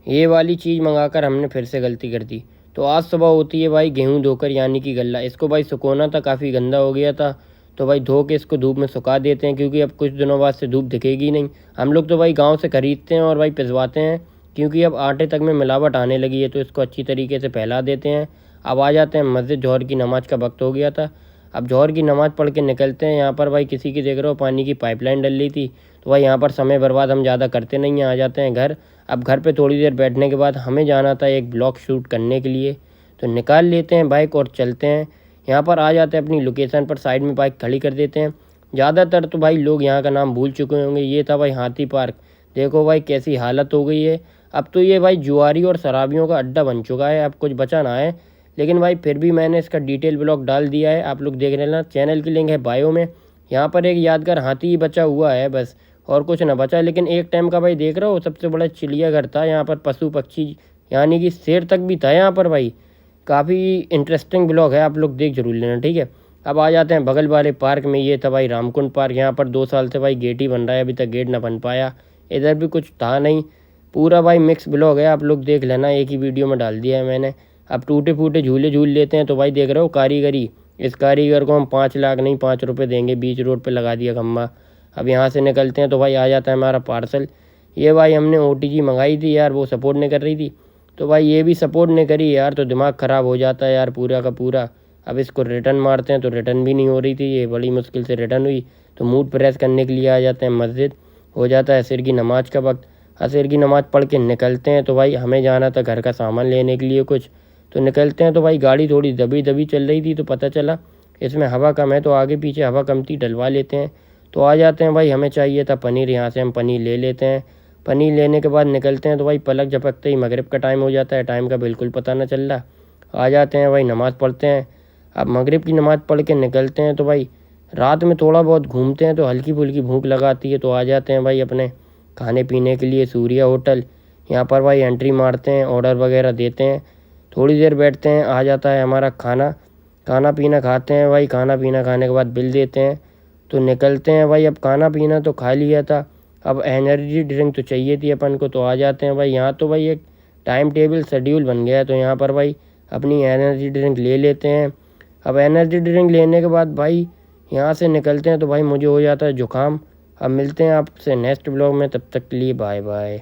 ये वाली चीज़ मंगाकर हमने फिर से गलती कर दी। तो आज सुबह होती है भाई गेहूँ धोकर, यानी कि गल्ला। इसको भाई सुखोना था, काफ़ी गंदा हो गया था। तो भाई धो के इसको धूप में सुखा देते हैं, क्योंकि अब कुछ दिनों बाद से धूप दिखेगी नहीं। हम लोग तो भाई गाँव से खरीदते हैं और भाई पिसवाते हैं, क्योंकि अब आटे तक में मिलावट आने लगी है। तो इसको अच्छी तरीके से फैला देते हैं। अब आ जाते हैं मस्जिद, जौहर की नमाज़ का वक्त हो गया था। अब जौहर की नमाज़ पढ़ के निकलते हैं। यहाँ पर भाई किसी की देख रहे हो पानी की पाइपलाइन डल रही थी। तो भाई यहाँ पर समय बर्बाद हम ज़्यादा करते नहीं हैं, आ जाते हैं घर। अब घर पे थोड़ी देर बैठने के बाद हमें जाना था एक ब्लॉग शूट करने के लिए। तो निकाल लेते हैं बाइक और चलते हैं। यहाँ पर आ जाते हैं अपनी लोकेशन पर, साइड में बाइक खड़ी कर देते हैं। ज़्यादातर तो भाई लोग यहाँ का नाम भूल चुके होंगे। ये था भाई हाथी पार्क। देखो भाई कैसी हालत हो गई है। अब तो ये भाई जुआरी और शराबियों का अड्डा बन चुका है, अब कुछ बचा ना है। लेकिन भाई फिर भी मैंने इसका डिटेल ब्लॉग डाल दिया है, आप लोग देख लेना। चैनल की लिंक है बायो में। यहाँ पर एक यादगार हाथी ही बचा हुआ है बस, और कुछ ना बचा। लेकिन एक टाइम का भाई देख रहा हो सबसे बड़ा चिड़ियाघर था यहाँ पर, पशु पक्षी यानी कि शेर तक भी था यहाँ पर भाई। काफ़ी इंटरेस्टिंग ब्लॉग है, आप लोग देख जरूर लेना, ठीक है। अब आ जाते हैं बगल वाले पार्क में। ये था भाई रामकुंड पार्क। यहाँ पर 2 साल से भाई गेट ही बन रहा है, अभी तक गेट ना बन पाया। इधर भी कुछ था नहीं। पूरा भाई मिक्स ब्लॉग है, आप लोग देख लेना, एक ही वीडियो में डाल दिया है मैंने। अब टूटे फूटे झूले झूल लेते हैं। तो भाई देख रहे हो कारीगरी, इस कारीगर को हम 5 लाख नहीं 5 रुपये देंगे। बीच रोड पे लगा दिया खम्बा। अब यहाँ से निकलते हैं तो भाई आ जाता है हमारा पार्सल। ये भाई हमने OTG मंगाई थी यार, वो सपोर्ट नहीं कर रही थी। तो भाई ये भी सपोर्ट नहीं करी यार, तो दिमाग ख़राब हो जाता है यार पूरा का पूरा। अब इसको रिटर्न मारते हैं तो रिटर्न भी नहीं हो रही थी, ये बड़ी मुश्किल से रिटर्न हुई। तो मूड फ्रेश करने के लिए आ जाते हैं मस्जिद। हो जाता है असर की नमाज़ का वक्त। असर की नमाज़ पढ़ के निकलते हैं। तो भाई हमें जाना था घर का सामान लेने के लिए कुछ। तो निकलते हैं तो भाई गाड़ी थोड़ी दबी दबी चल रही थी, तो पता चला इसमें हवा कम है, तो आगे पीछे हवा कम थी, डलवा लेते हैं। तो आ जाते हैं भाई, हमें चाहिए था पनीर, यहाँ से हम पनीर ले लेते हैं। पनीर लेने के बाद निकलते हैं। तो भाई पलक झपकते ही मगरिब का टाइम हो जाता है, टाइम का बिल्कुल पता न चल रहा। आ जाते हैं भाई, नमाज़ पढ़ते हैं। अब मगरिब की नमाज़ पढ़ के निकलते हैं। तो भाई रात में थोड़ा बहुत घूमते हैं, तो हल्की फुल्की भूख लगाती है। तो आ जाते हैं भाई अपने खाने पीने के लिए सूर्या होटल। यहाँ पर भाई एंट्री मारते हैं, ऑर्डर वगैरह देते हैं, थोड़ी देर बैठते हैं। आ जाता है हमारा खाना, खाना पीना खाते हैं भाई। खाना पीना खाने के बाद बिल देते हैं, तो निकलते हैं भाई। अब खाना पीना तो खा लिया था, अब एनर्जी ड्रिंक तो चाहिए थी अपन को। तो आ जाते हैं भाई यहाँ। तो भाई एक टाइम टेबल शेड्यूल बन गया है, तो यहाँ पर भाई अपनी एनर्जी ड्रिंक ले लेते हैं। अब एनर्जी ड्रिंक लेने के बाद भाई यहाँ से निकलते हैं। तो भाई मुझे हो जाता है जुकाम। अब मिलते हैं आपसे नेक्स्ट ब्लॉग में, तब तक के लिए बाय बाय।